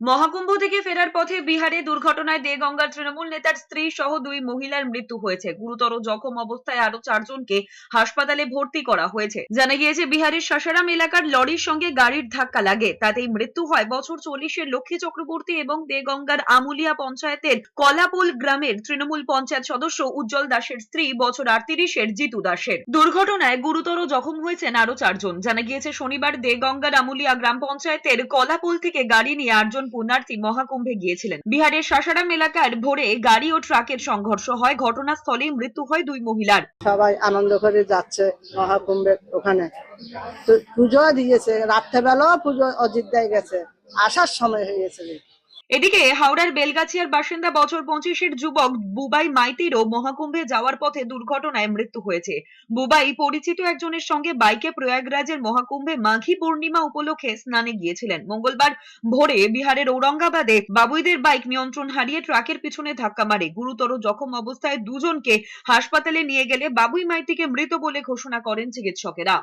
মহাকুম্ভ থেকে ফেরার পথে বিহারে দুর্ঘটনায় দেগঙ্গার তৃণমূল নেতার স্ত্রী সহ 2 মহিলার মৃত্যু হয়েছে। গুরুতর জখম অবস্থায় আরো 4 জনকে হাসপাতালে ভর্তি করা হয়েছে। জানা গিয়েছে, বিহারের সাসারাম এলাকার লরির সঙ্গে গাড়ির ধাক্কা লাগে, তাতেই মৃত্যু হয় বছর 40-এর লক্ষ্মী চক্রবর্তী এবং দেগঙ্গার আমুলিয়া পঞ্চায়েতের কলাপোল গ্রামের তৃণমূল পঞ্চায়েত সদস্য উজ্জ্বল দাসের স্ত্রী বছর 38-এর জিতু দাসের। দুর্ঘটনায় গুরুতর জখম হয়েছেন আরো 4 জন। জানা গিয়েছে, শনিবার দেগঙ্গার আমুলিয়া গ্রাম পঞ্চায়েতের কলাপোল থেকে গাড়ি নিয়ে 8 জন পুণ্যার্থী মহাকুম্ভে গিয়েছিলেন। বিহারের সাসারাম এলাকার ভোরে গাড়ি ও ট্রাকের সংঘর্ষ হয়, ঘটনাস্থলেই মৃত্যু হয় 2 মহিলার। সবাই আনন্দ করে যাচ্ছে মহাকুম্ভের ওখানে। তো পুজো দিয়েছে, রাত্রেবেলাও পুজো অযোধ্যায় গেছে, আসার সময় হয়ে গেছে। এদিকে হাওড়ার বেলগাছিয়ার বাসিন্দা বছর 25-এর যুবক বুবাই মাইতিরও মহাকুম্ভে যাওয়ার পথে দুর্ঘটনায় মৃত্যু হয়েছে। বুবাই পরিচিত একজনের সঙ্গে বাইকে প্রয়াগরাজের মহাকুম্ভে মাঘী পূর্ণিমা উপলক্ষে স্নানে গিয়েছিলেন। মঙ্গলবার ভোরে বিহারের ঔরঙ্গাবাদে বাবুইদের বাইক নিয়ন্ত্রণ হারিয়ে ট্রাকের পিছনে ধাক্কা মারে। গুরুতর জখম অবস্থায় 2 জনকে হাসপাতালে নিয়ে গেলে বাবুই মাইতিকে মৃত বলে ঘোষণা করেন চিকিৎসকেরা।